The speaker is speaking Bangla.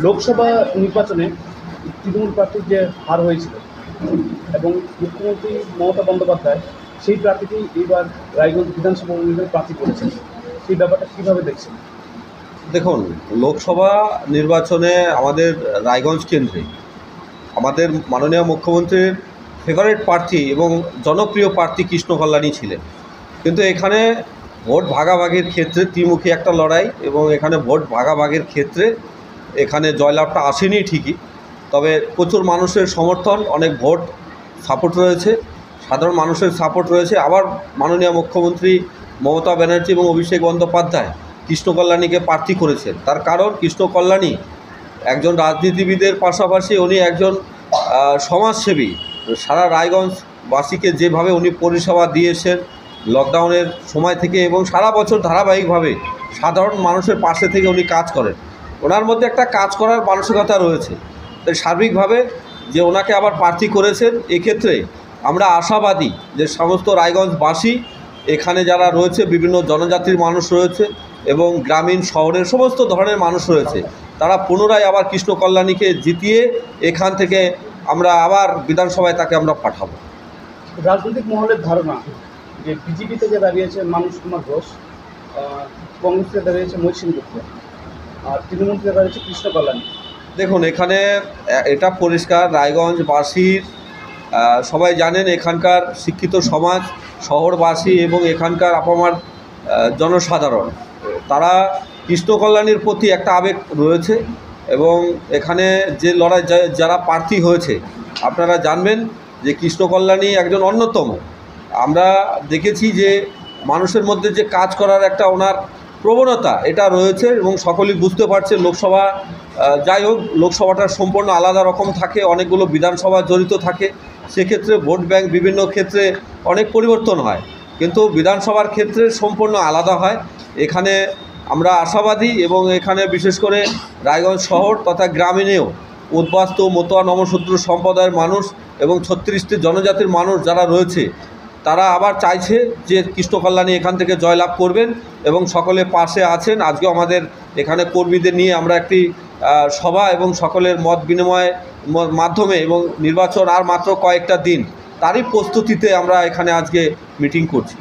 লোকসভা নির্বাচনে তৃণমূল প্রার্থীর যে হার হয়েছিল এবং মুখ্যমন্ত্রী মমতা বন্দ্যোপাধ্যায় সেই প্রার্থীকেই এইবার রায়গঞ্জ বিধানসভা নির্বাচনে প্রার্থী করেছেন, সেই ব্যাপারটা কীভাবে দেখছেন? দেখুন, লোকসভা নির্বাচনে আমাদের রায়গঞ্জ কেন্দ্রে আমাদের মাননীয় মুখ্যমন্ত্রীর ফেভারিট প্রার্থী এবং জনপ্রিয় প্রার্থী কৃষ্ণ কল্যাণী ছিলেন। কিন্তু এখানে ভোট ভাগাভাগির ক্ষেত্রে ত্রিমুখী একটা লড়াই, এবং এখানে ভোট ভাগাভাগির ক্ষেত্রে এখানে জয়লাভটা আসেনি ঠিকই, তবে প্রচুর মানুষের সমর্থন, অনেক ভোট সাপোর্ট রয়েছে, সাধারণ মানুষের সাপোর্ট রয়েছে। আবার মাননীয় মুখ্যমন্ত্রী মমতা ব্যানার্জি এবং অভিষেক বন্দ্যোপাধ্যায় কৃষ্ণ কল্যাণীকে প্রার্থী করেছেন। তার কারণ কৃষ্ণ কল্যাণী একজন রাজনীতিবিদের পাশাপাশি উনি একজন সমাজসেবী। সারা রায়গঞ্জবাসীকে যেভাবে উনি পরিষেবা দিয়েছেন লকডাউনের সময় থেকে এবং সারা বছর ধারাবাহিকভাবে সাধারণ মানুষের পাশে থেকে উনি কাজ করেন, ওনার মধ্যে একটা কাজ করার মানসিকতা রয়েছে। তাই সার্বিকভাবে যে ওনাকে আবার প্রার্থী করেছেন, এক্ষেত্রে আমরা আশাবাদী যে সমস্ত রায়গঞ্জবাসী, এখানে যারা রয়েছে বিভিন্ন জনজাতির মানুষ রয়েছে এবং গ্রামীণ শহরের সমস্ত ধরনের মানুষ রয়েছে, তারা পুনরায় আবার কৃষ্ণ কল্যাণীকে জিতিয়ে এখান থেকে আমরা আবার বিধানসভায় তাকে আমরা পাঠাবো। রাজনৈতিক মহলের ধারণা যে বিজেপি থেকে দাঁড়িয়েছে মানুষ কুমার ঘোষ, কংগ্রেস থেকে দাঁড়িয়েছে মৈশিন গুপ্ত, আর তৃণমূল থেকে দাঁড়িয়েছে কৃষ্ণ কল্যাণী। দেখুন, এখানে এটা পরিষ্কার, রায়গঞ্জবাসীর সবাই জানেন, এখানকার শিক্ষিত সমাজ, শহরবাসী এবং এখানকার আপামার জনসাধারণ, তারা কৃষ্ণ কল্যাণীর প্রতি একটা আবেগ রয়েছে। এবং এখানে যে লড়াই যারা প্রার্থী হয়েছে, আপনারা জানবেন যে কৃষ্ণ কল্যাণী একজন অন্যতম। আমরা দেখেছি যে মানুষের মধ্যে যে কাজ করার একটা ওনার প্রবণতা এটা রয়েছে, এবং সকলেই বুঝতে পারছে লোকসভা, যাই হোক লোকসভাটা সম্পূর্ণ আলাদা রকম থাকে, অনেকগুলো বিধানসভা জড়িত থাকে, সেক্ষেত্রে ভোট ব্যাংক বিভিন্ন ক্ষেত্রে অনেক পরিবর্তন হয়, কিন্তু বিধানসভার ক্ষেত্রে সম্পূর্ণ আলাদা হয়। এখানে আমরা আশাবাদী, এবং এখানে বিশেষ করে রায়গঞ্জ শহর তথা গ্রামীণেও উদ্বাস্তু মতুয়া নমশূদ্র সম্প্রদায়ের মানুষ এবং 36টি জনজাতির মানুষ যারা রয়েছে, তারা আবার চাইছে যে কৃষ্ণ কল্যাণী এখান থেকে জয়লাভ করবেন এবং সকলে পাশে আছেন। আজকেও আমাদের এখানে কর্মীদের নিয়ে আমরা একটি সভা এবং সকলের মত বিনিময়ের মাধ্যমে, এবং নির্বাচন আর মাত্র কয়েকটা দিন, তারই প্রস্তুতিতে আমরা এখানে আজকে মিটিং করছি।